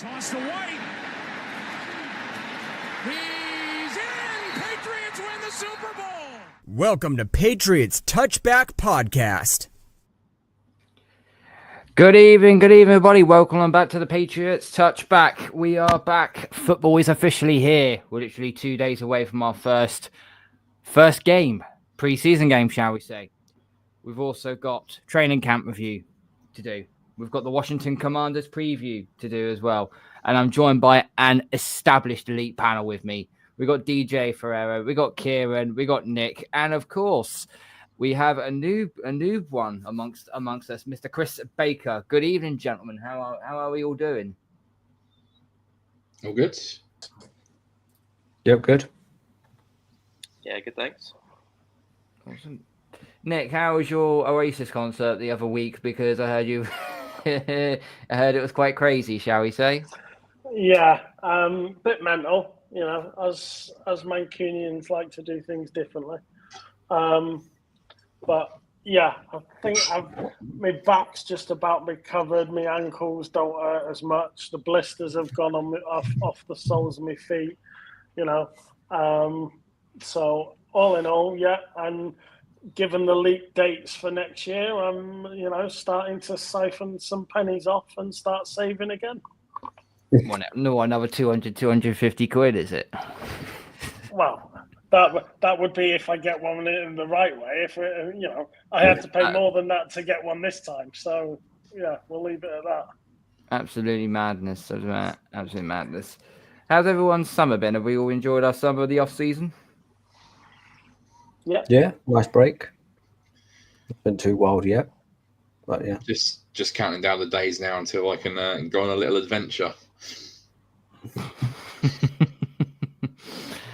Toss to White. He's in! Patriots win the Super Bowl! Welcome to Patriots Touchback Podcast. Good evening, everybody. Welcome back to the Patriots Touchback. We are back. Football is officially here. We're literally 2 days away from our first game, preseason game, shall we say. We've also got training camp review to do. We've got the Washington Commanders preview to do as well. And I'm joined by an established elite panel with me. We got DJ Ferrero, we got Kieran, we got Nick, and of course, we have a noob one amongst us, Mr. Chris Baker. Good evening, gentlemen. How are we all doing? All good. Yep, good. Yeah, good, thanks. Awesome. Nick, how was your Oasis concert the other week? Because I heard you, I heard it was quite crazy, shall we say? Yeah, bit mental, you know, as Mancunians like to do things differently. But yeah, I think my back's just about recovered. My ankles don't hurt as much. The blisters have gone off the soles of my feet, you know. So all in all, yeah, and given the leaked dates for next year, I'm, you know, starting to siphon some pennies off and start saving again. No, another 250 quid, is it? Well, that would be if I get one in the right way. If you know, I have to pay more than that to get one this time. So yeah, we'll leave it at that. Absolutely madness. Absolute madness. How's everyone's summer been? Have we all enjoyed our summer of the off season? Yeah, nice break. It's been too wild yet, but yeah. Just counting down the days now until I can go on a little adventure.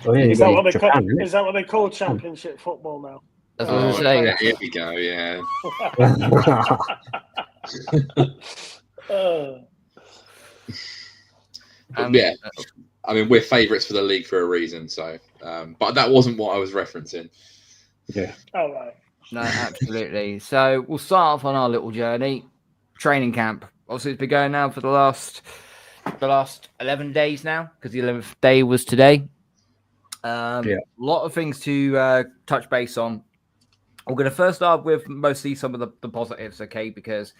Oh, yeah, is that what they call championship football now? That's what I was saying. Here we go. Yeah. Yeah. I mean, we're favourites for the league for a reason. So, but that wasn't what I was referencing. Yeah. All right. No, absolutely. So we'll start off on our little journey. Training camp. Obviously, it's been going now for the last 11 days now, because the 11th day was today. A lot of things to touch base on. We're going to first start with mostly some of the positives, okay? Because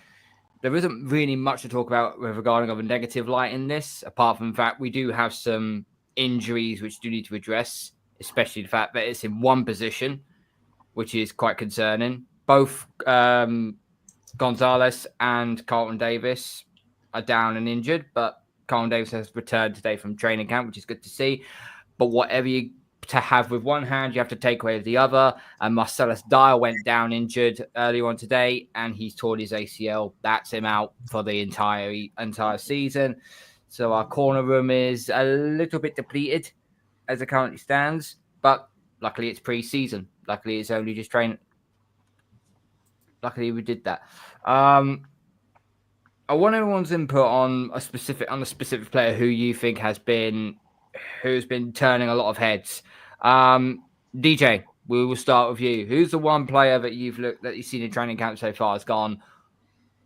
there isn't really much to talk about with regarding of a negative light in this, apart from the fact we do have some injuries which do need to address, especially the fact that it's in one position, which is quite concerning. Both Gonzalez and Carlton Davis are down and injured, but Carlton Davis has returned today from training camp, which is good to see. But whatever you to have with one hand, you have to take away with the other. And Marcellus Dyer went down injured earlier on today, and he's torn his ACL. That's him out for the entire season. So our corner room is a little bit depleted as it currently stands. But luckily, it's pre-season. Luckily, it's only just training. Luckily, we did that. I want everyone's input on a specific player who you think who's been turning a lot of heads. DJ, we will start with you. Who's the one player that you've seen in training camp so far has gone,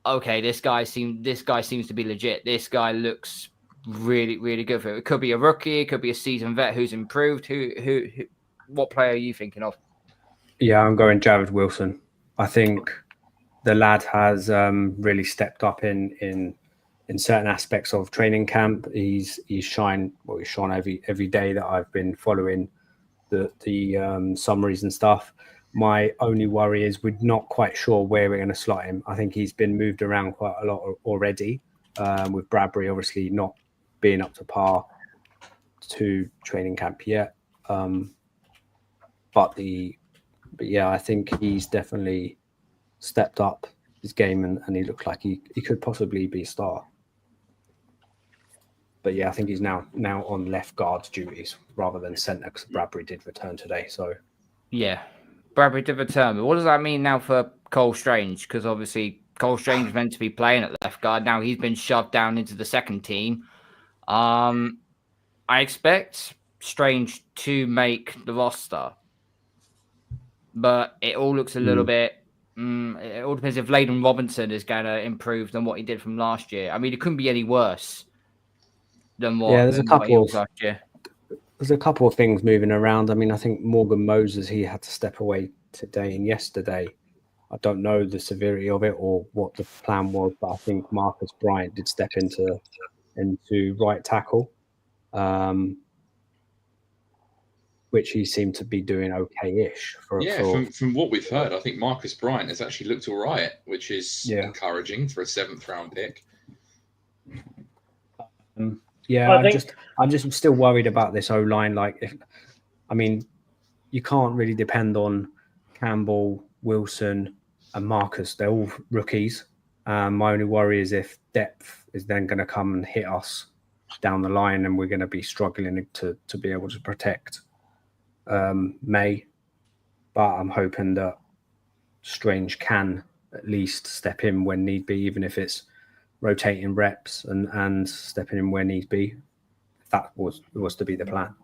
okay, this guy seems to be legit. This guy looks really, really good for it. It could be a rookie, it could be a seasoned vet who's improved. What player are you thinking of? Yeah, I'm going Jared Wilson. I think the lad has really stepped up in certain aspects of training camp. He's shone every day that I've been following the summaries and stuff. My only worry is we're not quite sure where we're going to slot him. I think he's been moved around quite a lot already, with Bradbury obviously not being up to par to training camp yet. But yeah, I think he's definitely stepped up his game and he looked like he could possibly be a star. But yeah, I think he's now on left guard duties rather than centre, because Bradbury did return today. So yeah, Bradbury did return. But what does that mean now for Cole Strange? Because obviously Cole Strange is meant to be playing at left guard. Now he's been shoved down into the second team. I expect Strange to make the roster, but it all looks a little bit. It all depends if Layden Robinson is going to improve than what he did from last year. I mean, it couldn't be any worse. than what, Yeah, there's a than what he couple was of last year. there's a couple of things moving around. I mean, I think Morgan Moses, he had to step away today and yesterday. I don't know the severity of it or what the plan was, but I think Marcus Bryant did step into right tackle, which he seemed to be doing okay-ish. From what we've heard, I think Marcus Bryant has actually looked all right, which is encouraging for a 7th round pick. I'm just still worried about this O-line. You can't really depend on Campbell, Wilson, and Marcus. They're all rookies. My only worry is if depth is then going to come and hit us down the line, and we're going to be struggling to be able to protect Maye. But I'm hoping that Strange can at least step in when need be, even if it's rotating reps and stepping in where need be. If that was to be the plan.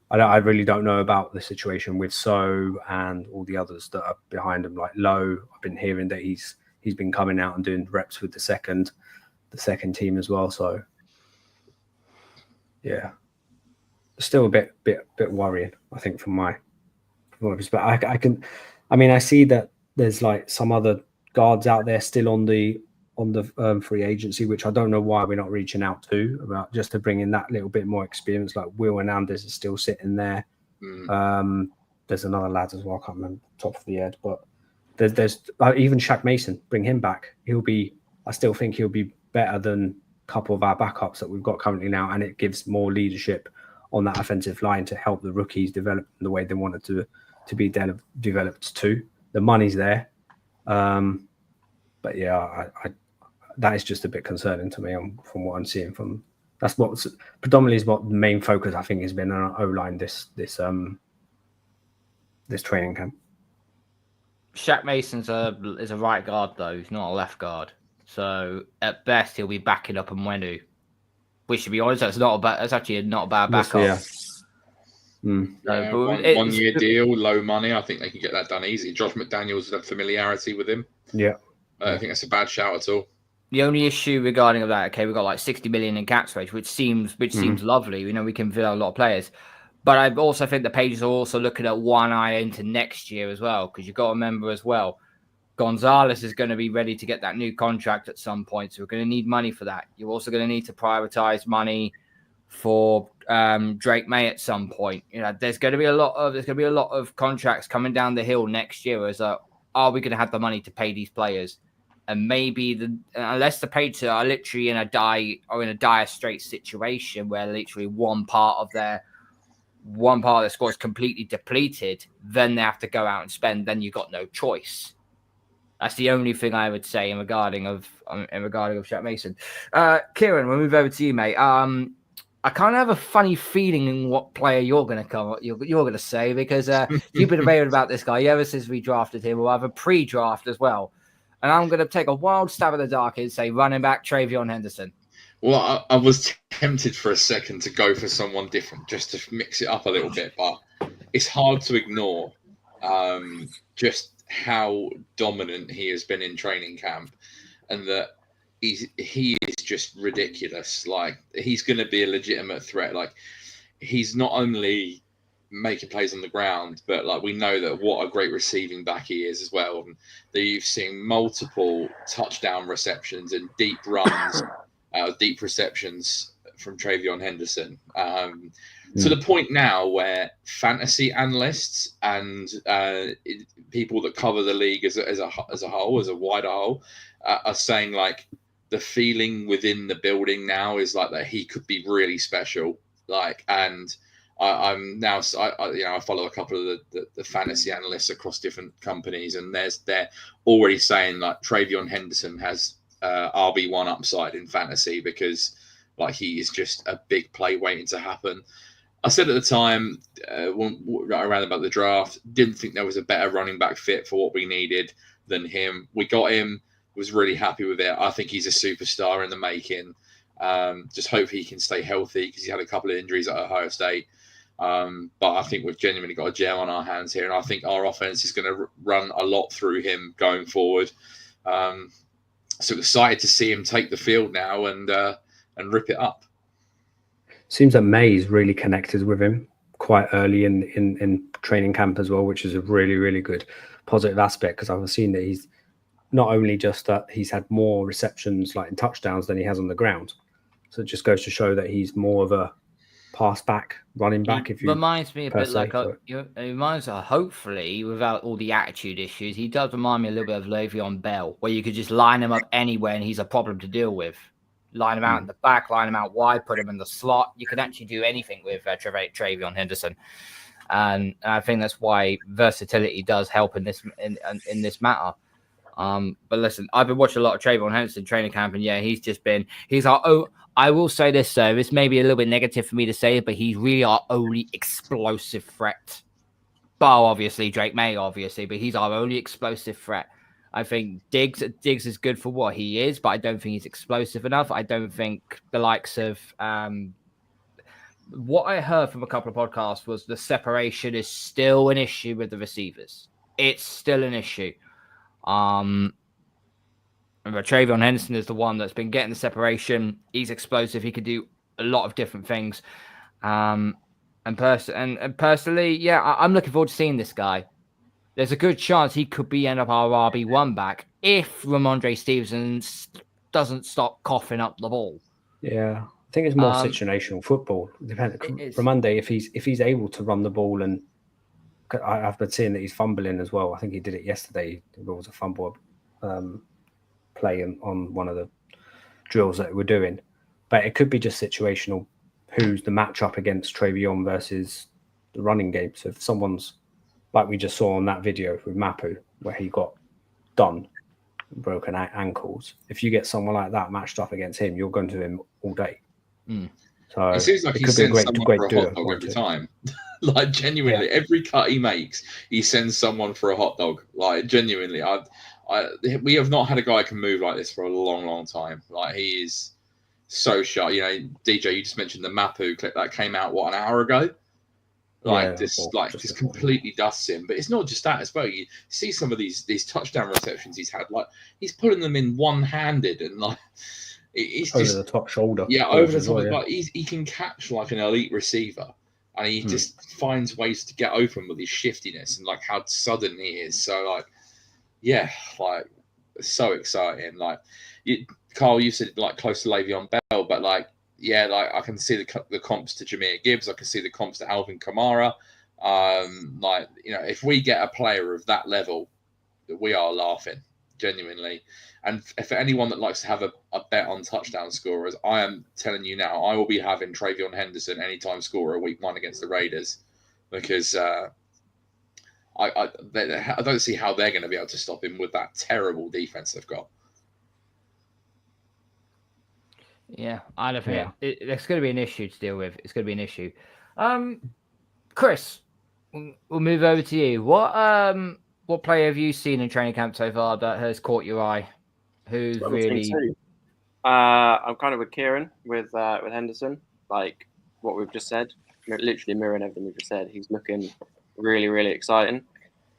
I really don't know about the situation with So and all the others that are behind him, like Lowe. I've been hearing that he's been coming out and doing reps with the second team as well. So yeah, still a bit worrying, I think, from my perspective. I see that there's like some other guards out there still on the free agency, which I don't know why we're not reaching out to, about just to bring in that little bit more experience. Like Will Hernandez is still sitting there. There's another lad as well, I can't remember top of the head, but there's even Shaq Mason, bring him back. I still think he'll be better than a couple of our backups that we've got currently now, and it gives more leadership on that offensive line to help the rookies develop in the way they wanted to be developed too. The money's there. But yeah, that is just a bit concerning to me from what I'm seeing. That's what predominantly is what the main focus I think has been on O-line this training camp. Shaq Mason's is a right guard though. He's not a left guard. So at best he'll be backing up Mwenu. Which, to be honest, that's actually not a bad backup. Yeah. One year deal, low money. I think they can get that done easy. Josh McDaniels has familiarity with him. Yeah. I don't think that's a bad shout at all. The only issue regarding that, okay, we've got like 60 million in cap space, which seems lovely. We know we can fill out a lot of players. But I also think the Pages are also looking at one eye into next year as well, because you've got to remember as well, Gonzalez is going to be ready to get that new contract at some point. So we're going to need money for that. You're also going to need to prioritize money for Drake Maye at some point. There's going to be a lot of contracts coming down the hill next year. Are we going to have the money to pay these players? And maybe unless the Patriots are literally in a dire straits situation where literally one part of their squad is completely depleted, then they have to go out and spend. Then you've got no choice. That's the only thing I would say in regarding of Shaq Mason. Kieran, we'll move over to you, mate. I kind of have a funny feeling in what player you're going to say, because you've been raving about this guy ever since we drafted him. We'll have a pre-draft as well. And I'm going to take a wild stab in the dark and say running back Travion Henderson. Well, I was tempted for a second to go for someone different just to mix it up a little bit, but it's hard to ignore just how dominant he has been in training camp, and that he is just ridiculous. Like, he's going to be a legitimate threat. Like, he's not only making plays on the ground, but like, we know that what a great receiving back he is as well. And that you've seen multiple touchdown receptions and deep runs, deep receptions from Travion Henderson. To the point now where fantasy analysts and people that cover the league as a whole, as a wider whole, are saying like the feeling within the building now is like that he could be really special. Like, and I'm now, I follow a couple of the fantasy analysts across different companies, and they're already saying like Travion Henderson has RB1 upside in fantasy, because like he is just a big play waiting to happen. I said at the time, around about the draft, didn't think there was a better running back fit for what we needed than him. We got him, was really happy with it. I think he's a superstar in the making. Just hope he can stay healthy, because he had a couple of injuries at Ohio State. But I think we've genuinely got a gem on our hands here, and I think our offense is going to run a lot through him going forward. So excited to see him take the field now and rip it up. Seems that May's really connected with him quite early in training camp as well, which is a really, really good positive aspect, because I've seen that he's not only just that he's had more receptions like in touchdowns than he has on the ground. So it just goes to show that he's more of a pass back, running back. It reminds me a bit like it reminds me, hopefully, without all the attitude issues, he does remind me a little bit of Le'Veon Bell, where you could just line him up anywhere and he's a problem to deal with. Line him out in the back, line him out wide, put him in the slot. You can actually do anything with Travion Henderson, and I think that's why versatility does help in this matter. But listen, I've been watching a lot of Travion Henderson training camp, and yeah, he's our own. I will say this, though, this may be a little bit negative for me to say, but he's really our only explosive threat. Bar, obviously, Drake Maye, obviously, but he's our only explosive threat. I think Diggs is good for what he is, but I don't think he's explosive enough. I don't think the likes of what I heard from a couple of podcasts was the separation is still an issue with the receivers. It's still an issue. Travion Henderson is the one that's been getting the separation. He's explosive. He could do a lot of different things. And personally, yeah, I'm looking forward to seeing this guy. There's a good chance he could end up our RB1 back if Ramondre Stevenson doesn't stop coughing up the ball. Yeah, I think it's more situational football. Ramondre, if he's able to run the ball, and I've been seeing that he's fumbling as well. I think he did it yesterday. There was a fumble play on one of the drills that we're doing, but it could be just situational. Who's the matchup against Travion versus the running game? So if someone's like we just saw on that video with Mapu, where he got done, broken ankles. If you get someone like that matched up against him, you're going to him all day. So it seems like he sends someone for a hot dog every time. Like genuinely, every cut he makes, he sends someone for a hot dog. Like genuinely, we have not had a guy who can move like this for a long, long time. Like he is so sharp. You know, DJ, you just mentioned the Mapu clip that came out an hour ago. Just completely dusts him. But it's not just that as well. You see some of these touchdown receptions he's had. Like he's pulling them in one-handed and like it's over just the top shoulder. Yeah, over the top. Like he can catch like an elite receiver, and he just finds ways to get open with his shiftiness and like how sudden he is. So like, yeah, like so exciting. Like Carl, you said like close to Le'Veon Bell, but like. Yeah, like I can see the comps to Jahmyr Gibbs. I can see the comps to Alvin Kamara. Like, you know, if we get a player of that level, we are laughing, genuinely. And for anyone that likes to have a bet on touchdown scorers, I am telling you now, I will be having Travion Henderson anytime scorer week 1 against the Raiders, because I don't see how they're going to be able to stop him with that terrible defense they've got. Yeah, I don't think it's going to be an issue to deal with. It's going to be an issue. Chris, we'll move over to you. What player have you seen in training camp so far that has caught your eye? Who's really? I'm kind of with Kieran with Henderson. Like what we've just said, literally mirroring everything we've just said. He's looking really, really exciting.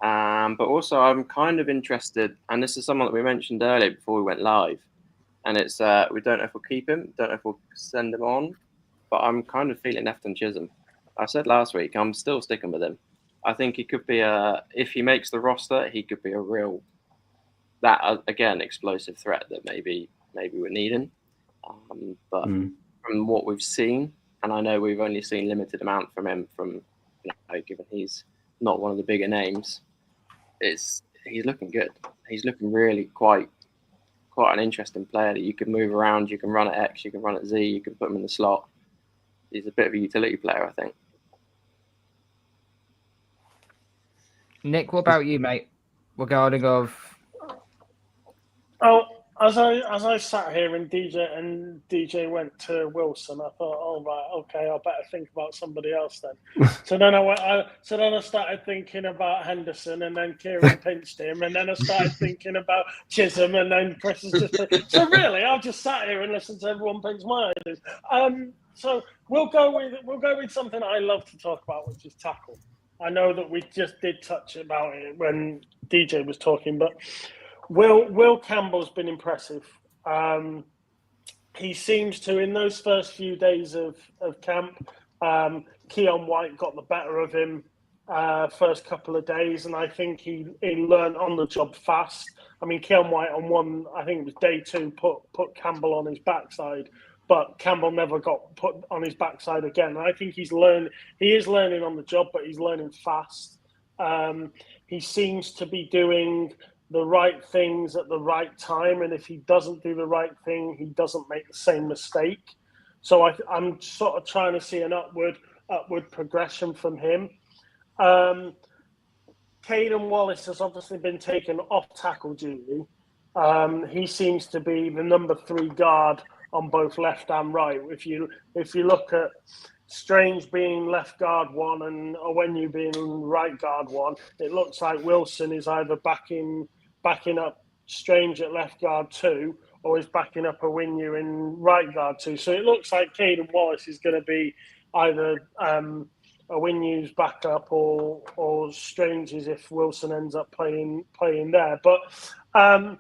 But also, I'm kind of interested, and this is someone that we mentioned earlier before we went live. And it's we don't know if we'll keep him, don't know if we'll send him on, but I'm kind of feeling Efton Chisholm. I said last week I'm still sticking with him. I think he could be if he makes the roster, he could be a real again explosive threat that maybe we're needing. But from what we've seen, and I know we've only seen limited amount from him, given he's not one of the bigger names, he's looking good. He's looking really quite an interesting player that you can move around. You can run at X, you can run at Z, you can put him in the slot. He's a bit of a utility player, I think. Nick, what about you, mate? Regarding of as I sat here and DJ went to Wilson, I thought, oh right, okay, I better think about somebody else then. So then I started thinking about Henderson, and then Kieran pinched him, and then I started thinking about Chisholm, and then Chris is just so really I've just sat here and listened to everyone pinch my ideas. So we'll go with something I love to talk about, which is tackle. I know that we just did touch about it when DJ was talking, but Will Campbell's been impressive. he seems to, in those first few days of camp, Keon White got the better of him first couple of days, and I think he learned on the job fast. I mean, Keon White on one, I think it was day 2, put Campbell on his backside, but Campbell never got put on his backside again. And I think he is learning on the job, but he's learning fast. He seems to be doing the right things at the right time, and if he doesn't do the right thing, he doesn't make the same mistake. So I'm sort of trying to see an upward progression from him. Caden Wallace has obviously been taken off tackle duty. He seems to be the number 3 guard on both left and right. If you look at Strange being left guard 1 and Owenu being right guard 1, it looks like Wilson is either backing up Strange at left guard 2, or is backing up Owenu in right guard 2. So it looks like Caden Wallace is going to be either Owenu's backup or Strange's if Wilson ends up playing there. But the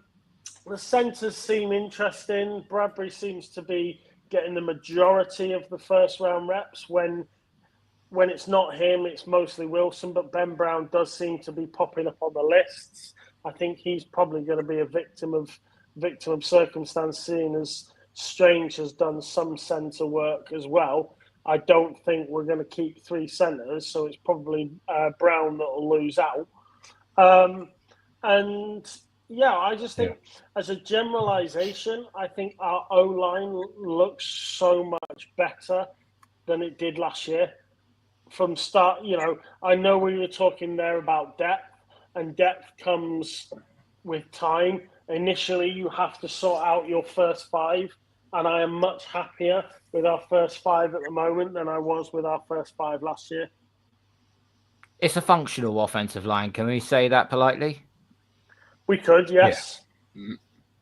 centres seem interesting. Bradbury seems to be getting the majority of the first round reps. When it's not him, it's mostly Wilson, but Ben Brown does seem to be popping up on the lists. I think he's probably going to be a victim of circumstance, seeing as Strange has done some centre work as well. I don't think we're going to keep 3 centres, so it's probably Brown that will lose out. And yeah, I just think as a generalisation, I think our O-line looks so much better than it did last year. From start, I know we were talking there about depth, and depth comes with time. Initially, you have to sort out your first 5, and I am much happier with our first 5 at the moment than I was with our first 5 last year. It's a functional offensive line. Can we say that politely? We could, yes. Yeah.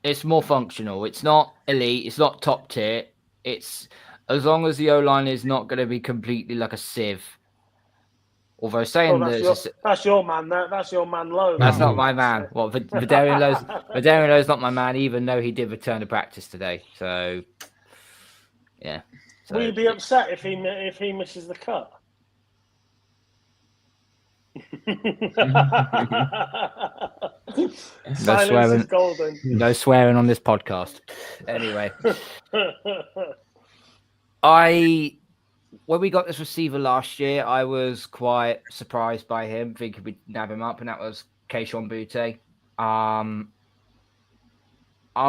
It's more functional. It's not elite. It's not top tier. It's as long as the O-line is not going to be completely like a sieve. Although saying that's your man. That's your man, Lowe. That's not my man. Well, Vidarian Lowe's not my man, even though he did return to practice today. So, yeah. Will you be upset if he misses the cut? Silence is golden. No swearing on this podcast. Anyway, when we got this receiver last year, I was quite surprised by him, thinking we'd nab him up, and that was Keishon Butte. Are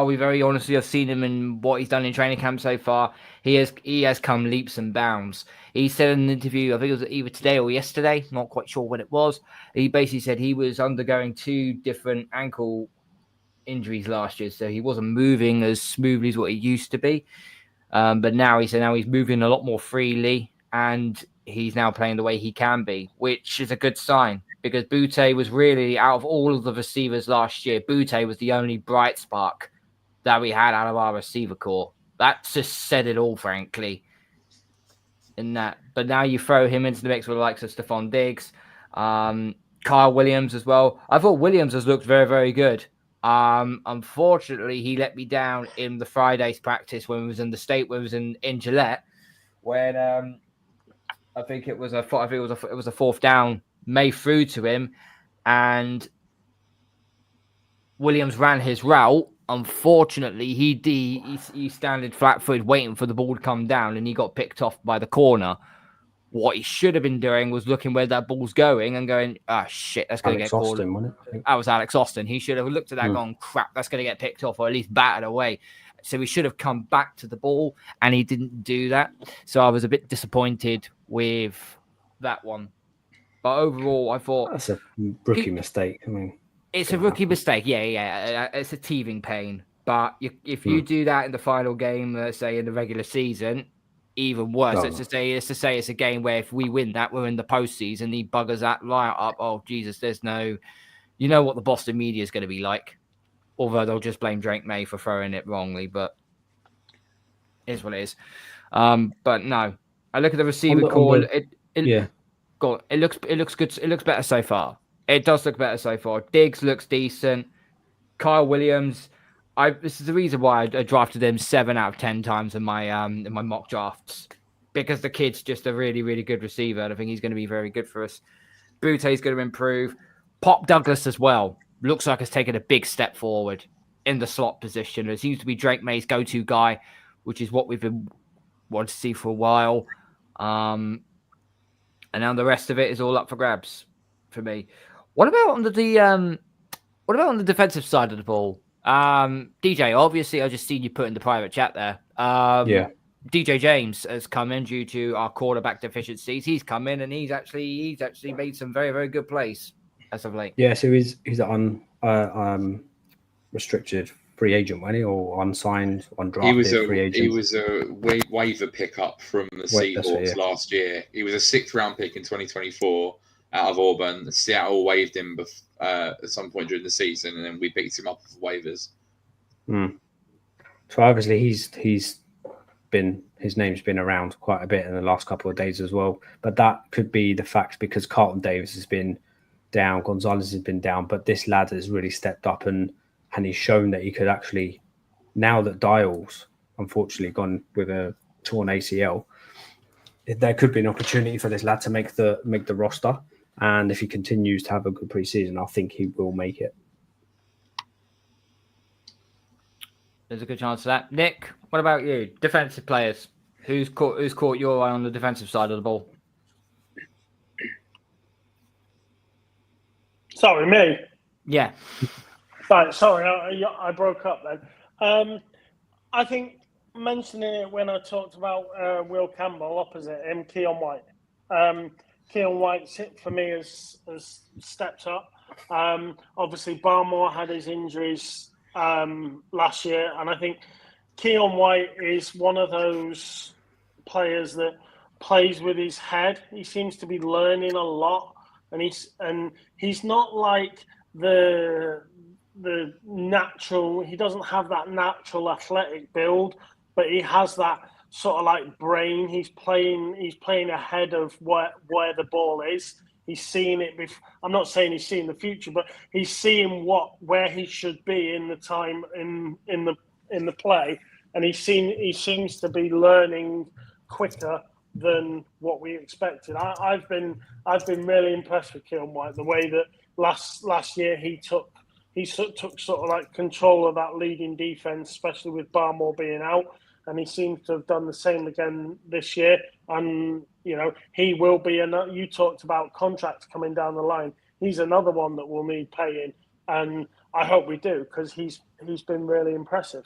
we very honestly? I've seen him in what he's done in training camp so far. He has come leaps and bounds. He said in an interview, I think it was either today or yesterday, not quite sure when it was. He basically said he was undergoing 2 different ankle injuries last year, so he wasn't moving as smoothly as what he used to be. But now he's moving a lot more freely, and he's now playing the way he can be, which is a good sign, because Butte was really, out of all of the receivers last year, Butte was the only bright spark that we had out of our receiver core. That just said it all, frankly. But now you throw him into the mix with the likes of Stephon Diggs, Kyle Williams as well. I thought Williams has looked very, very good. Unfortunately, he let me down in the Friday's practice when we was in the state, when we was in Gillette, when I think it was a 4th down. Maye threw to him, and Williams ran his route. Unfortunately, he standing flat-footed waiting for the ball to come down, and he got picked off by the corner. What he should have been doing was looking where that ball's going and going, shit, that's going to get called. Austin, wasn't it? That was Alex Austin. He should have looked at that going, crap, that's going to get picked off, or at least batted away. So he should have come back to the ball, and he didn't do that. So I was a bit disappointed with that one. But overall, I thought... That's a rookie mistake. I mean... It's a rookie mistake. Yeah. It's a teething pain. But if you do that in the final game, let's say in the regular season, even worse. Let's just say it's a game where if we win that, we're in the postseason. He buggers that line up. Oh, Jesus, there's no... You know what the Boston media is going to be like. Although they'll just blame Drake Maye for throwing it wrongly, but it is what it is. But no, I look at the receiver core. It looks good. It looks better so far. It does look better so far. Diggs looks decent. Kyle Williams, this is the reason why I drafted him 7 out of 10 times in my mock drafts, because the kid's just a really, really good receiver, and I think he's going to be very good for us. Butte's going to improve. Pop Douglas as well. Looks like he's taken a big step forward in the slot position. It seems to be Drake May's go-to guy, which is what we've been wanting to see for a while. And now the rest of it is all up for grabs for me. What about on the defensive side of the ball? DJ, obviously, I just seen you put in the private chat there. Yeah. DJ James has come in due to our quarterback deficiencies. He's come in and he's actually made some very, very good plays as of late. Yeah, so he's an restricted free agent, wasn't he, or unsigned, undrafted free agent? He was a waiver pickup from the Seahawks last year. He was a 6th round pick in 2024 out of Auburn. Seattle waived him at some point during the season, and then we picked him up for waivers. So obviously his name's been around quite a bit in the last couple of days as well. But that could be the fact because Carlton Davis has been down, Gonzalez has been down, but this lad has really stepped up and he's shown that he could actually, now that Dial's unfortunately gone with a torn ACL, there could be an opportunity for this lad to make the roster. And if he continues to have a good preseason, I think he will make it. There's a good chance of that. Nick, what about you? Defensive players. Who's caught your eye on the defensive side of the ball? Sorry, me. Yeah. Right, sorry, I broke up then. I think mentioning it when I talked about Will Campbell opposite him, Keon White. Keon White, for me, has stepped up. Obviously, Barmore had his injuries last year, and I think Keon White is one of those players that plays with his head. He seems to be learning a lot, and he's not like the natural. He doesn't have that natural athletic build, but he has that sort of like brain. He's playing ahead of where the ball is. He's seeing it before. I'm not saying he's seeing the future, but he's seeing where he should be in the time in the play, and he seems to be learning quicker than what we expected. I've been really impressed with Keon White, the way that last year he took sort of like control of that leading defense, especially with Barmore being out. And he seems to have done the same again this year. And, he will be, you talked about contracts coming down the line. He's another one that will need paying. And I hope we do, because he's been really impressive.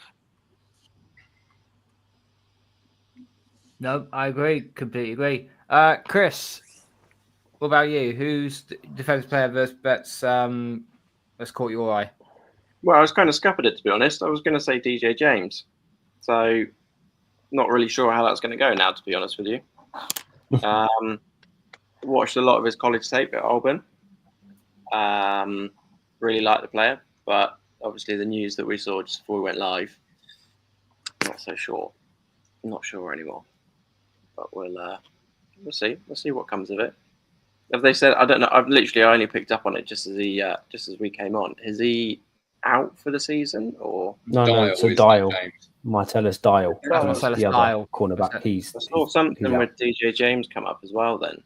No, I agree. Completely agree. Chris, what about you? Who's the defensive player that's caught your eye? Well, I was kind of scuppered it, to be honest. I was going to say DJ James. So, not really sure how that's going to go now, to be honest with you. Watched a lot of his college tape at Auburn. Really liked the player, but obviously the news that we saw just before we went live, not so sure. I'm not sure anymore. But we'll see. We'll see what comes of it. Have they said? I don't know. I only picked up on it just as we came on. Is he out for the season or no? It's a Dial. Martellus Dial. Martellus the other Dial. cornerback. I saw something with DJ James come up as well. Then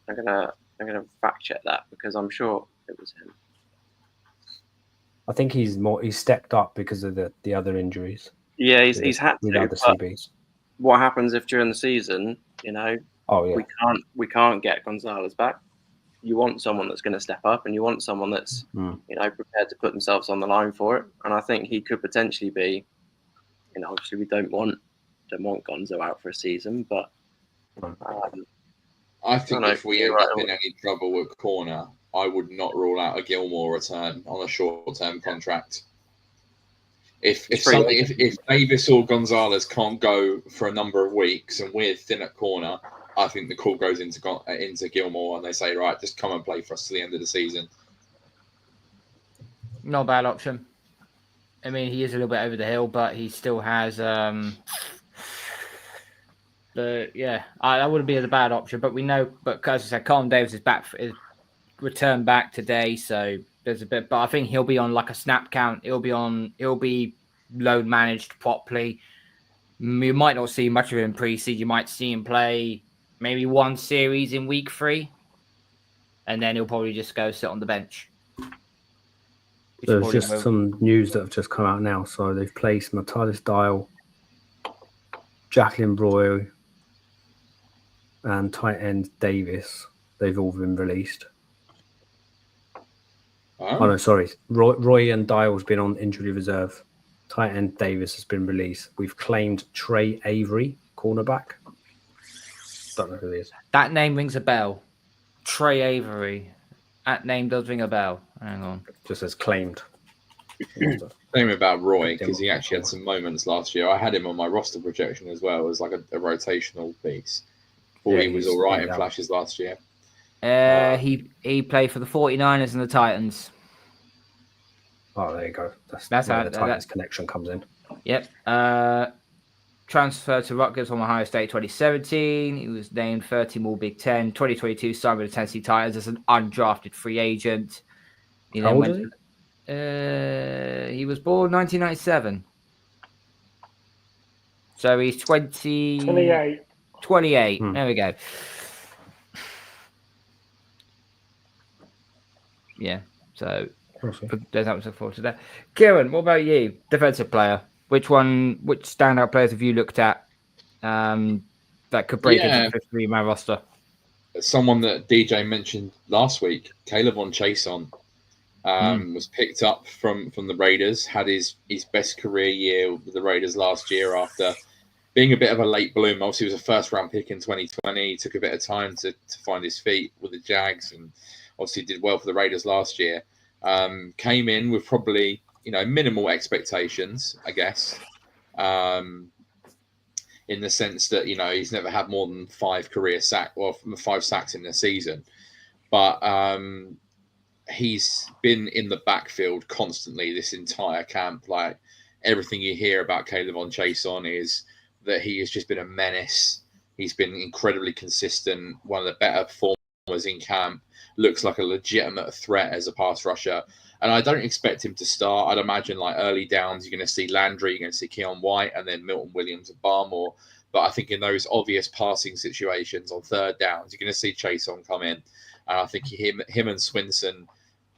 I'm gonna fact check that because I'm sure it was him. I think he's stepped up because of the other injuries. Yeah, he's had to. Without the CBs. What happens if during the season, Oh yeah, we can't get Gonzalez back? You want someone that's going to step up, and you want someone that's prepared to put themselves on the line for it. And I think he could potentially be. Obviously we don't want Gonzo out for a season, but I think if we end up in any trouble with corner, I would not rule out a Gilmore return on a short-term contract. If Davis or Gonzalez can't go for a number of weeks and we're thin at corner, I think the call goes into Gilmore and they say, right, just come and play for us to the end of the season. Not a bad option. I mean, he is a little bit over the hill, but he still has. That wouldn't be a bad option. But we know. But as I said, Colin Davis is returned back today, so there's a bit, but I think he'll be on like a snap count. He'll be load managed properly. You might not see much of him in pre-season. You might see him play maybe one series in week 3, and then he'll probably just go sit on the bench. There's just some news that have just come out now. So they've placed Matthias Dial, Jacqueline Broy, and tight end Davis. They've all been released. Oh no, sorry. Roy and Dial's been on injury reserve. Tight end Davis has been released. We've claimed Trey Avery, cornerback. Don't know who he is. That name rings a bell. Trey Avery. That name does ring a bell. Hang on. Just says claimed. Same about Roy, because he actually had some moments last year. I had him on my roster projection as well as like a rotational piece. He was all right in flashes last year. He played for the 49ers and the Titans. Oh, there you go. That's how the Titans connection comes in. Yep. Transferred to Rutgers from Ohio State 2017. He was named 13 All Big Ten. 2022 signed with the Tennessee Titans as an undrafted free agent. How old is he? He was born 1997. So he's 28. 28. There we go. Yeah. So there's that much to look forward to that. Kieran, what about you? Defensive player. Which standout players have you looked at that could break into the 53-man roster? Someone that DJ mentioned last week, Caleb Chason, was picked up from the Raiders, had his best career year with the Raiders last year after being a bit of a late bloom. Obviously, he was a first-round pick in 2020. He took a bit of time to find his feet with the Jags and obviously did well for the Raiders last year. Came in with probably minimal expectations, I guess, in the sense that he's never had more than 5 sacks in a season, but he's been in the backfield constantly this entire camp. Like, everything you hear about Caleb Chason is that he has just been a menace. He's been incredibly consistent, one of the better performers in camp. Looks like a legitimate threat as a pass rusher. And I don't expect him to start. I'd imagine like early downs, you're going to see Landry, you're going to see Keon White, and then Milton Williams and Barmore. But I think in those obvious passing situations on third downs, you're going to see Chason come in. And I think him and Swinson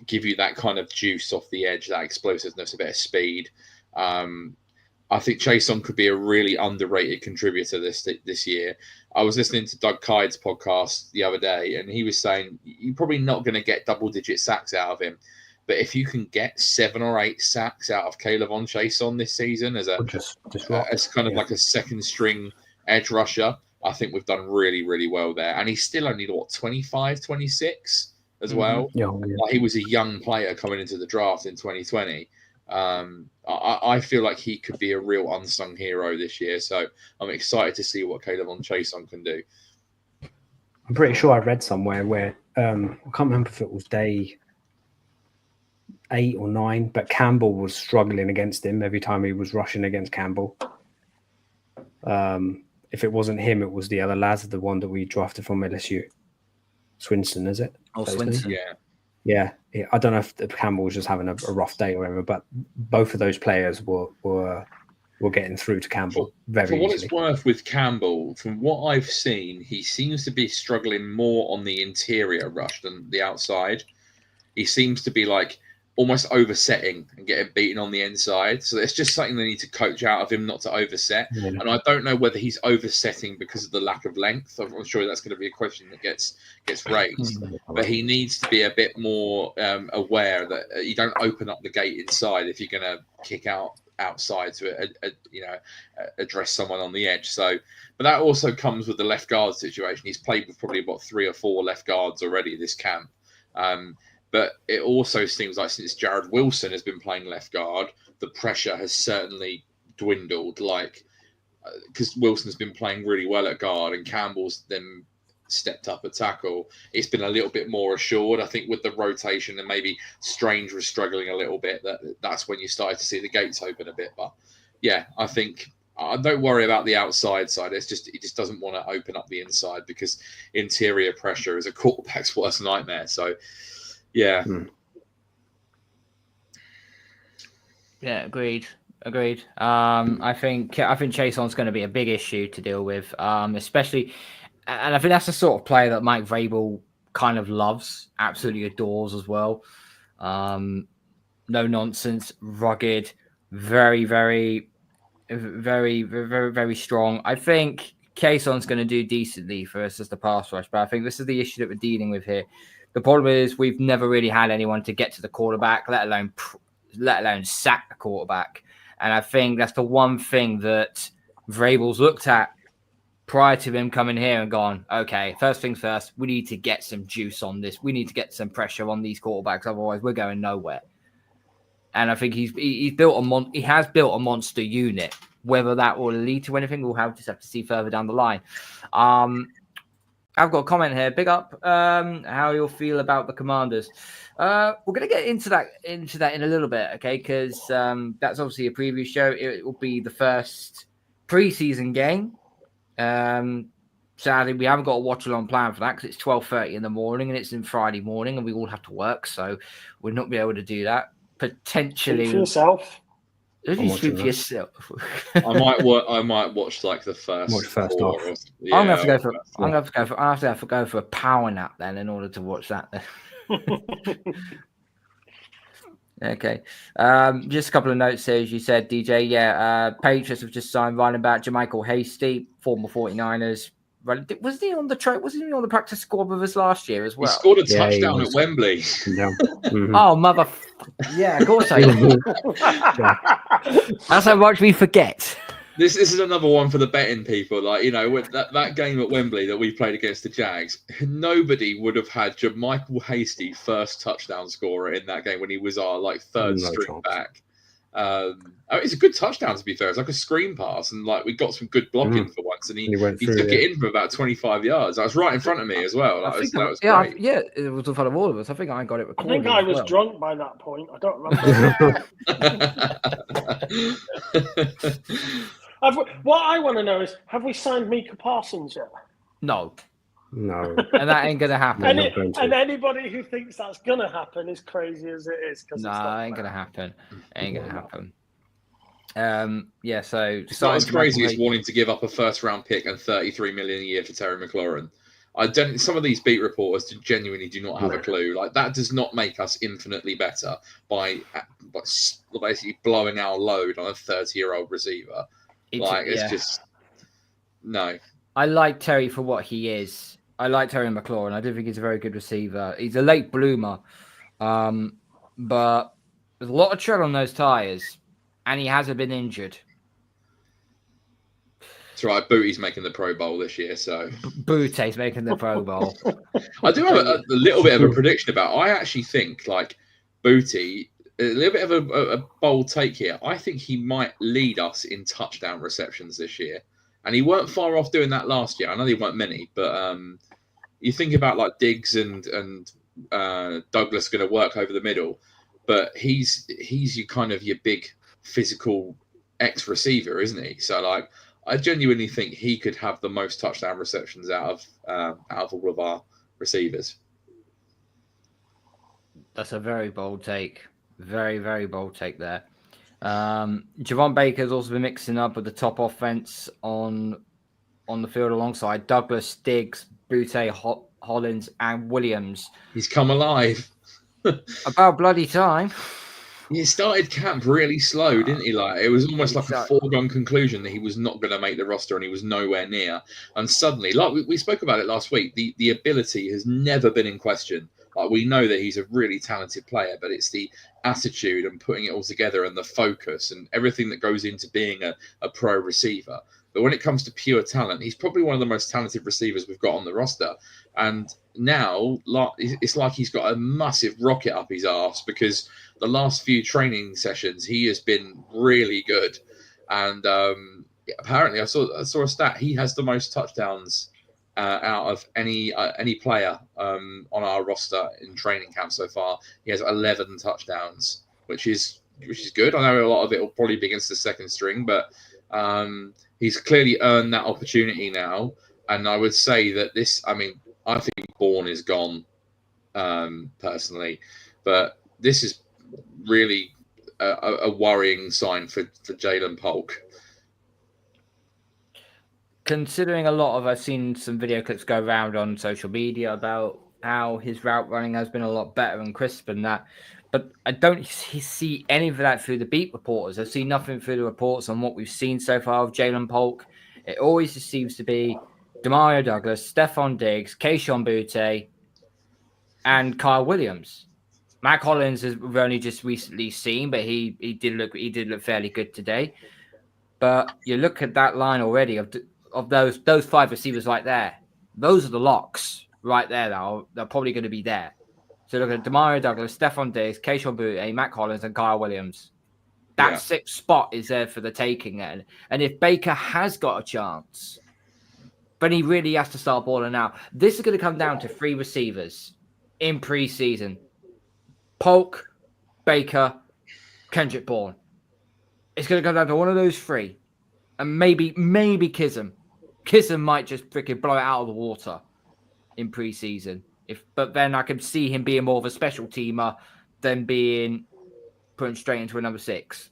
give you that kind of juice off the edge, that explosiveness, a bit of speed. I think Chason could be a really underrated contributor this year. I was listening to Doug Kyde's podcast the other day, and he was saying you're probably not going to get double-digit sacks out of him. But if you can get 7 or 8 sacks out of Caleb Chason this season as kind of like a second string edge rusher, I think we've done really, really well there. And he's still only 25, 26 as well. Yeah. Like, he was a young player coming into the draft in 2020. I feel like he could be a real unsung hero this year. So I'm excited to see what Caleb Chason can do. I'm pretty sure I read somewhere where I can't remember if it was day 8 or 9, but Campbell was struggling against him every time he was rushing against Campbell. If it wasn't him, it was the other lads, the one that we drafted from LSU. Swinson, is it? Oh, Swinson. Yeah. I don't know if Campbell was just having a rough day or whatever, but both of those players were getting through to Campbell very easily. For what it's worth with Campbell, from what I've seen, he seems to be struggling more on the interior rush than the outside. He seems to be like almost oversetting and getting beaten on the inside. So it's just something they need to coach out of him not to overset. Yeah. And I don't know whether he's oversetting because of the lack of length. I'm sure that's going to be a question that gets raised. But he needs to be a bit more aware that you don't open up the gate inside if you're going to kick outside to address someone on the edge. So, but that also comes with the left guard situation. He's played with probably about 3 or 4 left guards already this camp. But it also seems like since Jared Wilson has been playing left guard, the pressure has certainly dwindled. Like, because Wilson's been playing really well at guard and Campbell's then stepped up at tackle, it's been a little bit more assured. I think with the rotation and maybe Strange was struggling a little bit, that's when you started to see the gates open a bit. But yeah, I think don't worry about the outside side. He just doesn't want to open up the inside because interior pressure is a quarterback's worst nightmare. So. Yeah. Yeah, agreed. I think Chase On's going to be a big issue to deal with, especially, and I think that's the sort of player that Mike Vrabel kind of loves, absolutely adores as well. No nonsense, rugged, very, very, very, very, very strong. I think Kason's going to do decently for us as the pass rush, but I think this is the issue that we're dealing with here. The problem is we've never really had anyone to get to the quarterback, let alone sack the quarterback. And I think that's the one thing that Vrabel's looked at prior to him coming here and gone, okay, first things first, we need to get some juice on this. We need to get some pressure on these quarterbacks, otherwise we're going nowhere. And I think he has built a monster unit. Whether that will lead to anything, we'll just have to see further down the line. I've got a comment here. Big up. How you'll feel about the Commanders? We're going to get into that in a little bit, okay? Because that's obviously a preview show. It will be the first preseason game. Sadly, we haven't got a watch-along plan for that because it's 12:30 in the morning and it's in Friday morning and we all have to work, so we'll not be able to do that. Potentially Speak for yourself. Speak for yourself. I might watch like the first half. Yeah, I'm gonna have to go for a power nap then in order to watch that. Okay. Just a couple of notes here. As you said, DJ, Patriots have just signed running back Jermichael Hasty, former 49ers. Was he on the on the practice squad with us last year as well? He scored a touchdown at Wembley. Yeah. Mm-hmm. Oh, mother! Yeah, of course I did. That's how much we forget. This is another one for the betting people. Like, you know, with that game at Wembley that we played against the Jags, nobody would have had Jermichael Hasty first touchdown scorer in that game when he was our third string back. It's a good touchdown, to be fair. It's like a screen pass, and we got some good blocking for once, and he took it in for about 25 yards. That was right in front of me as well. That was great. It was in front of all of us. I think I got it recorded. I think I was drunk by that point. I don't remember. What I want to know is, have we signed Micah Parsons yet? No. And that ain't gonna happen. And anybody who thinks that's gonna happen is crazy as it is. No, it ain't gonna happen. So it's not as crazy as wanting to give up a first-round pick and $33 million a year for Terry McLaurin. Some of these beat reporters genuinely do not have a clue. That does not make us infinitely better by basically blowing our load on a 30-year-old receiver. It's just no. I like Terry for what he is. I like Terry McLaurin. I do think he's a very good receiver. He's a late bloomer, but there's a lot of tread on those tires, and he hasn't been injured. That's right. Booty's making the Pro Bowl this year, so Booty's making the Pro Bowl. I do have a little bit of a prediction about. I actually think Booty. A little bit of a bold take here. I think he might lead us in touchdown receptions this year. And he weren't far off doing that last year. I know there weren't many, but you think about Diggs and Douglas going to work over the middle, but he's your big physical ex-receiver, isn't he? So I genuinely think he could have the most touchdown receptions out of all of our receivers. That's a very bold take. Very, very bold take there. Javon Baker's also been mixing up with the top offense on the field alongside Douglas, Diggs, Butte, Hollins, and Williams. He's come alive. About bloody time. He started camp really slow, didn't he? It was almost like a foregone conclusion that he was not going to make the roster, and he was nowhere near. And suddenly, we spoke about it last week, the ability has never been in question. We know that he's a really talented player, but it's the attitude and putting it all together and the focus and everything that goes into being a pro receiver. But when it comes to pure talent, he's probably one of the most talented receivers we've got on the roster. And now it's like he's got a massive rocket up his arse because the last few training sessions, he has been really good. And apparently I saw a stat. He has the most touchdowns out of any player on our roster in training camp so far. He has 11 touchdowns, which is good. I know a lot of it will probably be against the second string, but he's clearly earned that opportunity now. And I would say that I think Bourne is gone personally, but this is really a worrying sign for Jalen Polk. Considering I've seen some video clips go around on social media about how his route running has been a lot better and crisp than that. But I don't see any of that through the beat reporters. I see nothing through the reports on what we've seen so far of Jalen Polk. It always just seems to be Demario Douglas, Stephon Diggs, Keishon Butte, and Kyle Williams. Matt Collins we've only just recently seen, but he did look fairly good today. But you look at that line already of those 5 receivers right there. Those are the locks right there. They're probably going to be there. So look at Demario Douglas, Stephon Diggs, Keishon Butte, Matt Collins, and Kyle Williams. That 6th spot is there for the taking. And if Baker has got a chance, but he really has to start balling out. This is going to come down to 3 receivers in preseason. Polk, Baker, Kendrick Bourne. It's going to come down to one of those 3. And maybe Kism. Kism might just freaking blow it out of the water in preseason. But then I can see him being more of a special teamer than being put straight into a number 6.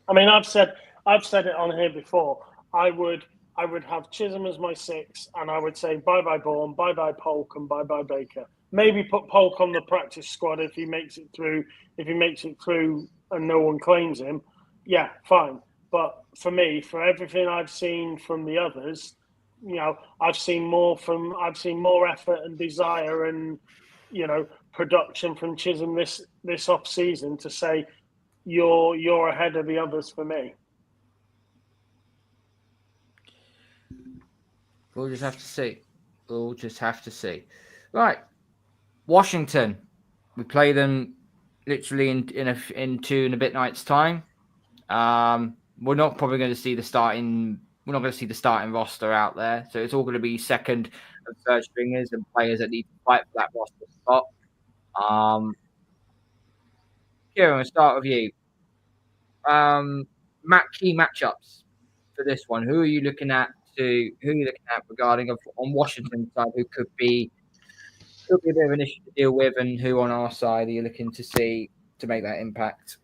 I mean, I've said it on here before. I would have Chisholm as my 6, and I would say bye-bye Bourne, bye-bye Polk, and bye-bye Baker. Maybe put Polk on the practice squad if he makes it through. If he makes it through and no one claims him, yeah, fine. But for me, for everything I've seen from the others, I've seen more effort and desire and production from Chisholm this off season to say you're ahead of the others for me. We'll just have to see. Right. Washington. We play them literally in 2 and a bit nights' time. We're not probably going to see the starting roster out there. So it's all going to be second and third stringers and players that need to fight for that roster spot. Kieran, we'll start with you. Key matchups for this one. Who are you looking at regarding on Washington's side who could be a bit of an issue to deal with, and who on our side are you looking to see to make that impact?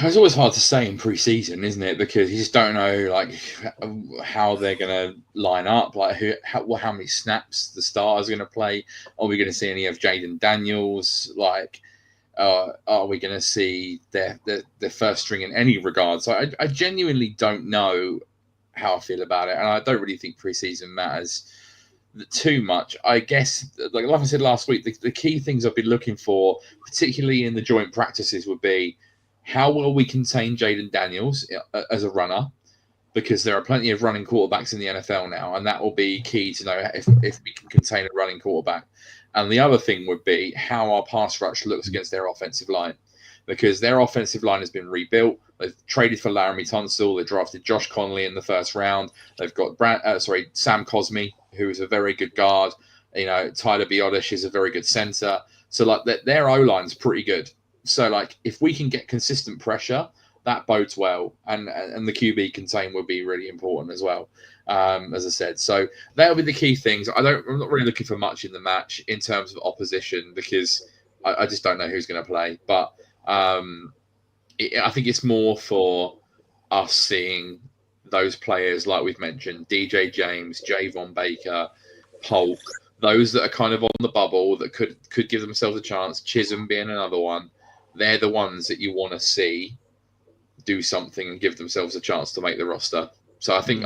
It's always hard to say in preseason, isn't it? Because you just don't know how they're going to line up, how many snaps the starters are going to play. Are we going to see any of Jaden Daniels? Are we going to see their first string in any regard? So I genuinely don't know how I feel about it, and I don't really think preseason matters too much. I guess, like I said last week, the key things I've been looking for, particularly in the joint practices, would be how will we contain Jaden Daniels as a runner, because there are plenty of running quarterbacks in the NFL now, and that will be key to know if we can contain a running quarterback. And the other thing would be how our pass rush looks against their offensive line, because their offensive line has been rebuilt. They've traded for Laramie Tunsil. They drafted Josh Conley in the first round. They've got Sam Cosmi, who is a very good guard. Tyler Biotish is a very good center. So their O-line's pretty good. So if we can get consistent pressure, that bodes well. And the QB contain will be really important as well. As I said, so that'll be the key things. I'm not really looking for much in the match in terms of opposition, because I just don't know who's going to play. But I think it's more for us seeing those players like we've mentioned, DJ James, Javon Baker, Polk, those that are kind of on the bubble that could give themselves a chance. Chisholm being another one. They're the ones that you want to see do something and give themselves a chance to make the roster. So I think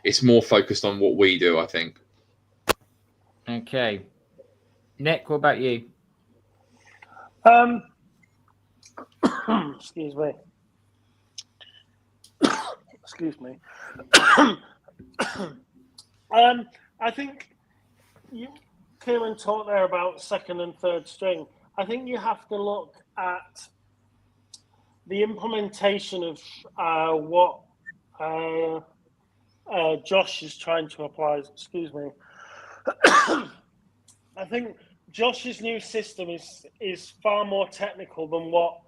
it's more focused on what we do, I think. Okay. Nick, what about you? Excuse me. Excuse me. I think Kieran talked there about second and third string. I think you have to look at the implementation of what Josh is trying to apply. Excuse me. I think Josh's new system is far more technical than what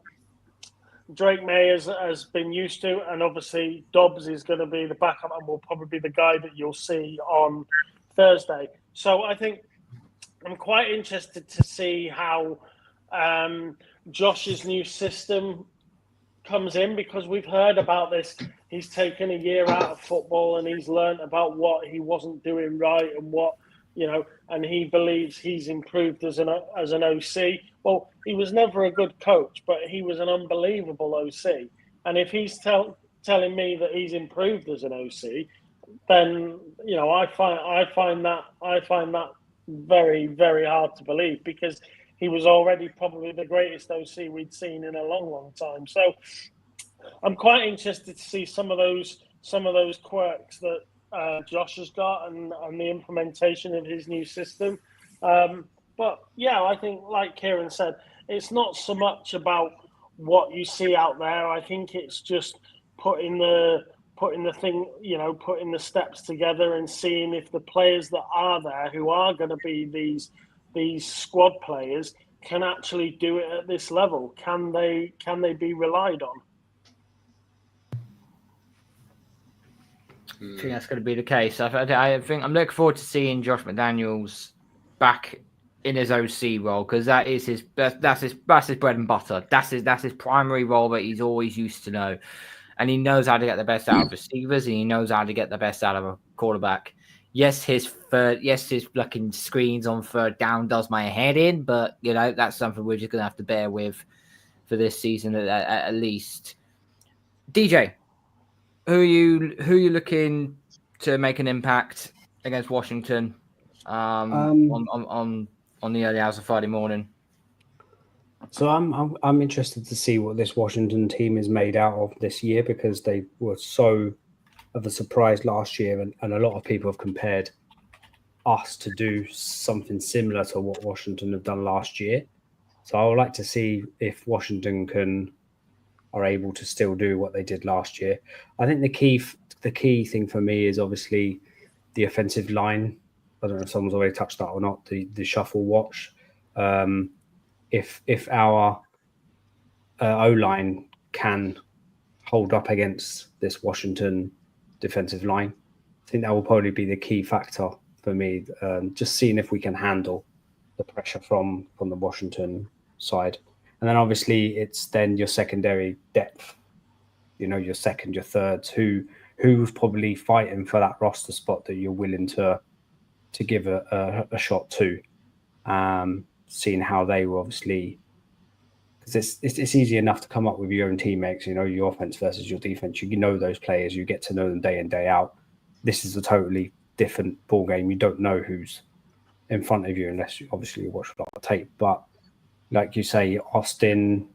Drake Maye has been used to, and obviously Dobbs is going to be the backup and will probably be the guy that you'll see on Thursday. So I think I'm quite interested to see how Josh's new system comes in because we've heard about this. He's taken a year out of football and he's learned about what he wasn't doing right and what, and he believes he's improved as an OC. Well, he was never a good coach, but he was an unbelievable OC. And if he's telling me that he's improved as an OC, then I find that very, very hard to believe, because he was already probably the greatest OC we'd seen in a long, long time. So I'm quite interested to see some of those quirks that Josh has got and the implementation of his new system. But yeah, I think, like Kieran said, it's not so much about what you see out there. I think it's just putting the steps together and seeing if the players that are there, who are going to be these squad players, can actually do it at this level. Can they be relied on? I think that's going to be the case. I think I'm looking forward to seeing Josh McDaniels back in his OC role, because that's his bread and butter. That's his primary role that he's always used to know, and he knows how to get the best out of receivers, and he knows how to get the best out of a quarterback. Yes, his looking screens on third down does my head in, but that's something we're just going to have to bear with for this season at least. DJ, who are you looking to make an impact against Washington on the early hours of Friday morning? So I'm interested to see what this Washington team is made out of this year, because they were so of a surprise last year, and a lot of people have compared us to do something similar to what Washington have done last year. So I would like to see if Washington are able to still do what they did last year. I think the key thing for me is obviously the offensive line. I don't know if someone's already touched that or not. The shuffle watch. If our O-line can hold up against this Washington defensive line, I think that will probably be the key factor for me. Just seeing if we can handle the pressure from the Washington side. And then obviously it's then your secondary depth, your second, your thirds, who's probably fighting for that roster spot that you're willing to give a shot to. Seeing how they will obviously, because it's easy enough to come up with your own teammates, your offense versus your defense. You know those players, you get to know them day in, day out. This is a totally different ball game. You don't know who's in front of you unless you obviously watch a lot of tape. But like you say, Austin,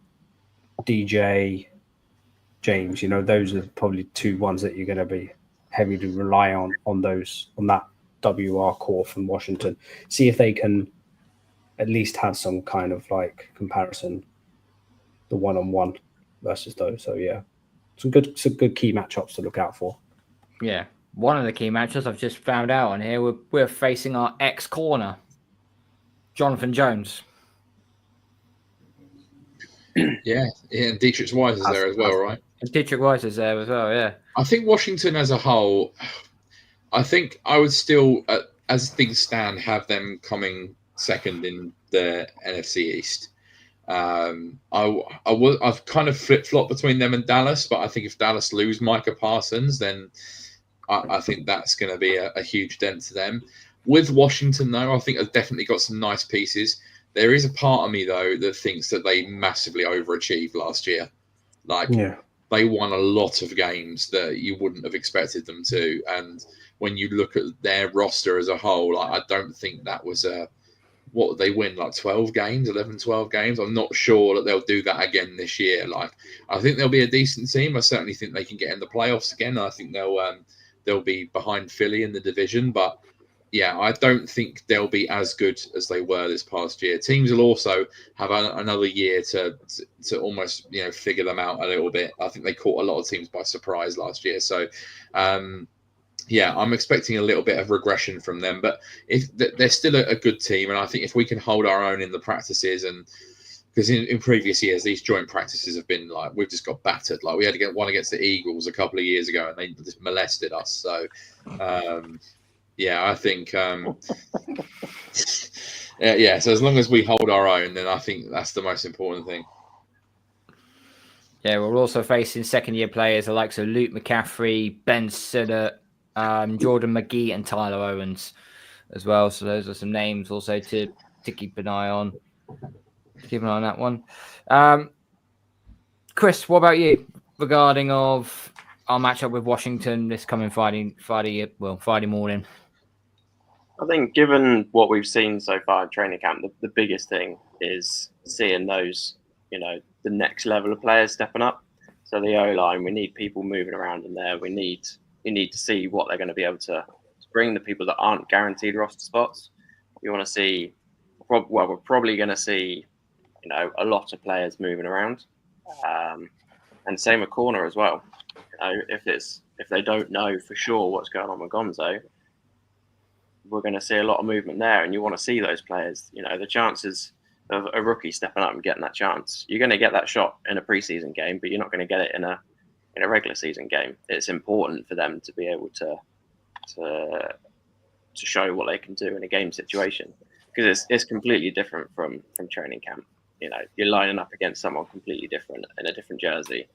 DJ, James, those are probably two ones that you're going to be heavily rely on that WR core from Washington. See if they can at least have some kind of like comparison, the one-on-one versus those. So yeah, some good key matchups to look out for. Yeah, one of the key matchups I've just found out on here, we're facing our ex-corner, Jonathan Jones. Yeah, and Dietrich Wise is there as well, right? And Dietrich Wise is there as well, yeah. I think Washington as a whole, I think I would still, as things stand, have them coming second in the NFC East. I've kind of flip-flopped between them and Dallas, but I think if Dallas lose Micah Parsons, then I think that's going to be a huge dent to them. With Washington, though, I think they've definitely got some nice pieces. There is a part of me, though, that thinks that they massively overachieved last year. They won a lot of games that you wouldn't have expected them to. And when you look at their roster as a whole, I don't think that was what they win, 12 games. I'm not sure that they'll do that again this year. I think they'll be a decent team. I certainly think they can get in the playoffs again. I think they'll be behind Philly in the division, but yeah, I don't think they'll be as good as they were this past year. Teams will also have another year to almost figure them out a little bit. I think they caught a lot of teams by surprise last year. So yeah, I'm expecting a little bit of regression from them, but if they're still a good team, and I think if we can hold our own in the practices, and because in previous years these joint practices have been we've just got battered. We had to get one against the Eagles a couple of years ago, and they just molested us. So yeah, I think yeah. So as long as we hold our own, then I think that's the most important thing. Yeah, we're also facing second-year players the likes of Luke McCaffrey, Ben Sinnott, Jordan McGee, and Tyler Owens as well. So those are some names also to keep an eye on. Keep an eye on that one. Chris, what about you regarding of our matchup with Washington this coming Friday morning? I think, given what we've seen so far in training camp, the biggest thing is seeing those, the next level of players stepping up. So the O-line, we need people moving around in there. We need to see what they're going to be able to bring, the people that aren't guaranteed roster spots. You want to see, we're probably going to see, a lot of players moving around, and same with corner as well. If they don't know for sure what's going on with Gonzo, we're going to see a lot of movement there, and you want to see those players. The chances of a rookie stepping up and getting that chance, you're going to get that shot in a preseason game, but you're not going to get it in a regular season game. It's important for them to be able to show what they can do in a game situation, because it's completely different from training camp. You're lining up against someone completely different in a different jersey.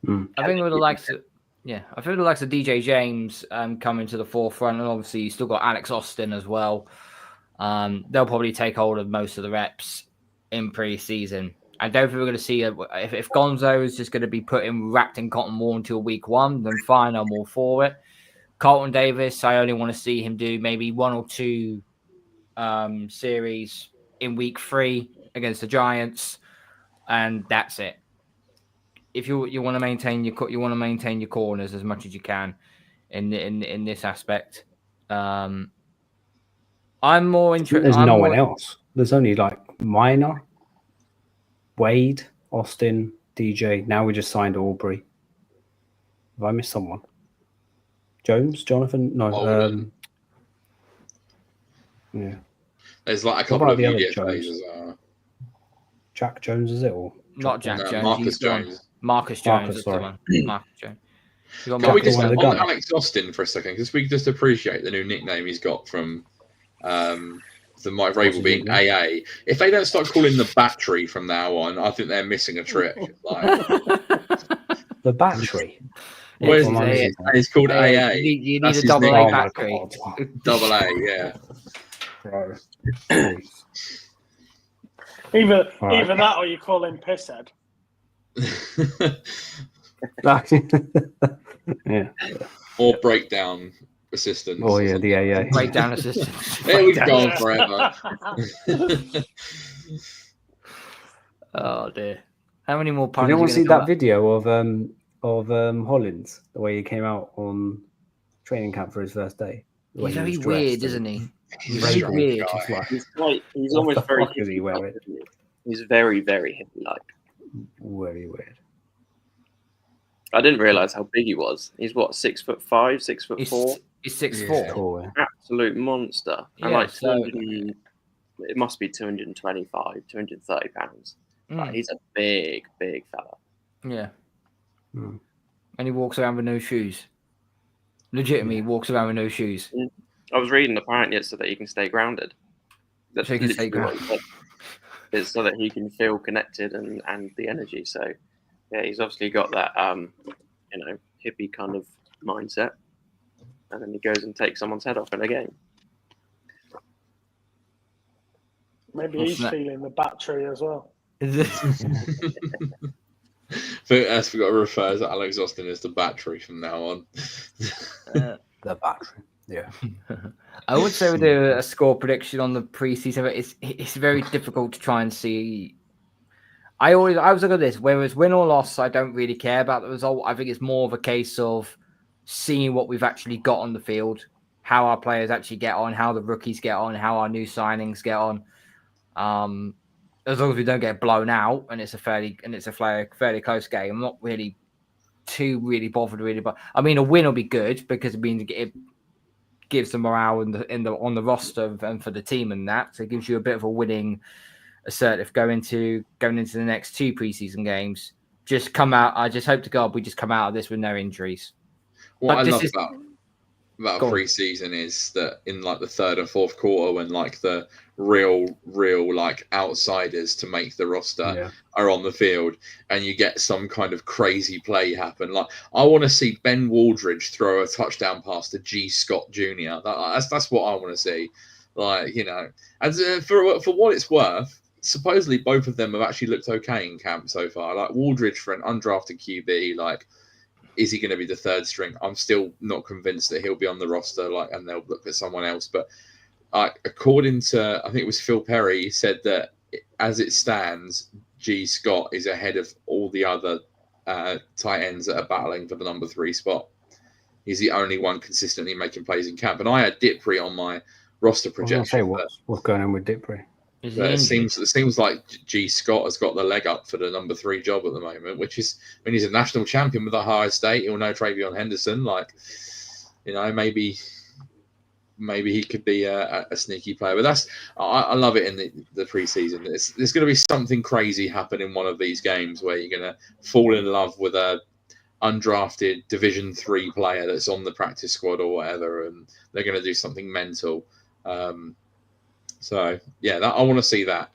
I think with the likes of DJ James coming to the forefront, and obviously you still got Alex Austin as well. They'll probably take hold of most of the reps in preseason. I don't think we're going to see if Gonzo is just going to be wrapped in cotton wool until week 1, then fine, I'm all for it. Carlton Davis, I only want to see him do maybe 1 or 2 series in week 3 against the Giants, and that's it. If you want to maintain your corners as much as you can in this aspect. I'm more interested. There's no one else. There's only Minor, Wade, Austin, DJ. Now we just signed Aubrey. Have I missed someone? Jonathan? No. Yeah. There's a couple of UDF players as well. Jack Jones, is it? Or not Jack Jones? Marcus Jones. Marcus Jones. Sorry. Marcus Jones. Can we just on Alex Austin for a second? Because we just appreciate the new nickname he's got from the Mike Rabel being AA. If they don't start calling the battery from now on, I think they're missing a trick. The battery. It's called AA. You need a double A battery. Double A, yeah. Bro. Either that or you call him Pisshead. Yeah. Or breakdown assistance. Oh yeah, the AA. Breakdown assistance. There we've gone forever. Oh dear. How many more puns? Did you want to see that video of Hollins, the way he came out on training camp for his first day? He's very weird, isn't he? He's very weird. He's almost very hippie. He's very, very hippie-like. Very weird. I didn't realize how big he was. He's what, 6'5", 6'4"? He's 6'4". Cool, yeah. Absolute monster. Yeah, and it must be 225, 230 pounds. He's a big, big fella. Yeah. And he walks around with no shoes. Legitimately, he walks around with no shoes. I was reading, apparently it's so that he can stay grounded. That's so he can stay grounded. It's so that he can feel connected and the energy. So, yeah, he's obviously got that, hippie kind of mindset. And then he goes and takes someone's head off in a game. Maybe he's feeling the battery as well. But as we got to refer to Alex Austin as the battery from now on. The battery. Yeah. I would say we do a score prediction on the preseason, but it's very difficult to try and see. I was looking at this, whether it's win or loss, I don't really care about the result. I think it's more of a case of seeing what we've actually got on the field, how our players actually get on, how the rookies get on, how our new signings get on. As long as we don't get blown out and it's a fairly close game, I'm not really too bothered. But I mean, a win will be good because it means it gives the morale on the roster and for the team and that. So it gives you a bit of a winning assertive going into the next 2 preseason games. I just hope to God we just come out of this with no injuries. What I love about about Go on. preseason is that in like the third and fourth quarter, when like the real like outsiders to make the roster are on the field, and you get some kind of crazy play happen. Like I want to see Ben Waldridge throw a touchdown pass to G. Scott Jr. That's what I want to see. Like, you know, and for what it's worth, supposedly both of them have actually looked okay in camp so far. Like Waldridge for an undrafted QB, like, is he going to be the third string? I'm still not convinced that he'll be on the roster, like, and they'll look at someone else. But according to, I think it was Phil Perry, he said that as it stands, G. Scott is ahead of all the other tight ends that are battling for the number 3 spot. He's the only one consistently making plays in camp. And I had Dipri on my roster projection. What's going on with Dipri? It seems like G. Scott has got the leg up for the number 3 job at the moment, which is when he's a national champion with Ohio State. He'll know Travion Henderson. Like, you know, maybe he could be a sneaky player. But I love it in the preseason. There's going to be something crazy happen in one of these games where you're going to fall in love with a undrafted Division 3 player that's on the practice squad or whatever, and they're going to do something mental. So yeah, I want to see that.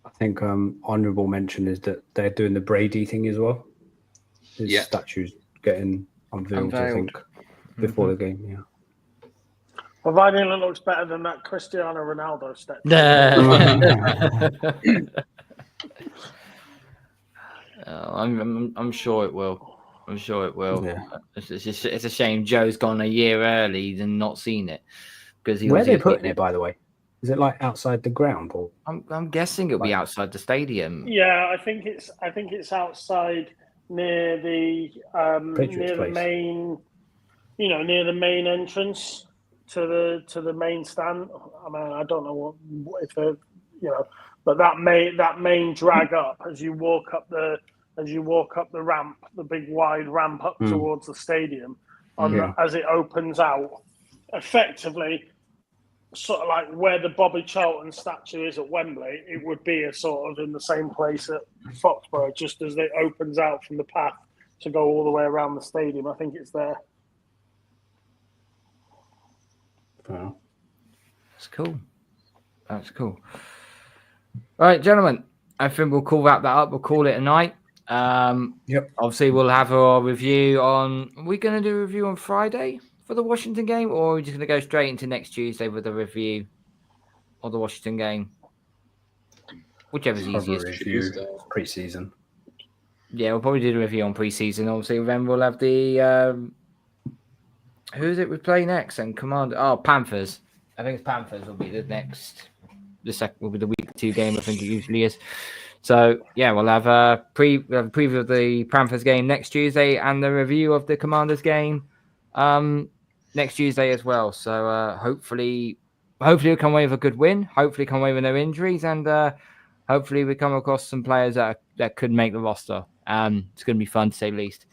I think honourable mention is that they're doing the Brady thing as well. His statue's getting unveiled, I think, before the game. Yeah. Providing it looks better than that Cristiano Ronaldo statue. I'm sure it will. I'm sure it will. Yeah. It's a shame Joe's gone a year early and not seen it. Where are they putting it, by the way? Is it like outside the ground, or I'm guessing it'll be outside the stadium. Yeah, I think it's outside near the the main, near the main entrance to the main stand. I mean, I don't know what if but that main drag up as you walk up the ramp, the big wide ramp up towards the stadium, as it opens out, effectively. Sort of like where the Bobby Charlton statue is at Wembley, it would be a sort of in the same place at Foxborough, just as it opens out from the path to go all the way around the stadium. I think it's there. Wow. That's cool. That's cool. All right, gentlemen, I think we'll wrap that up. We'll call it a night. Yep. Obviously, we'll have our review on. Are we going to do a review on Friday for the Washington game, or are we just going to go straight into next Tuesday with a review of the Washington game? Whichever's easiest. Review preseason. Yeah, we'll probably do the review on preseason. Obviously, then we'll have the who is it we play next? And Panthers. I think it's Panthers will be the next. The second will be the week 2 game. I think it usually is. So yeah, we'll have a preview of the Panthers game next Tuesday and the review of the Commanders game next Tuesday as well. So hopefully we'll come away with a good win. Hopefully come away with no injuries, and hopefully we come across some players that could make the roster. It's going to be fun to say the least.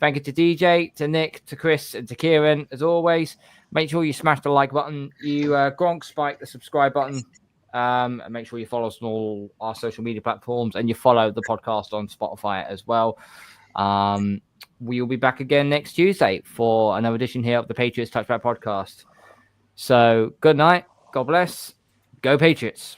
Thank you to DJ, to Nick, to Chris, and to Kieran. As always, make sure you smash the like button. You Gronk spike the subscribe button. And make sure you follow us on all our social media platforms, and you follow the podcast on Spotify as well. We will be back again next Tuesday for another edition here of the Patriots Touchback podcast. So good night. God bless. Go Patriots.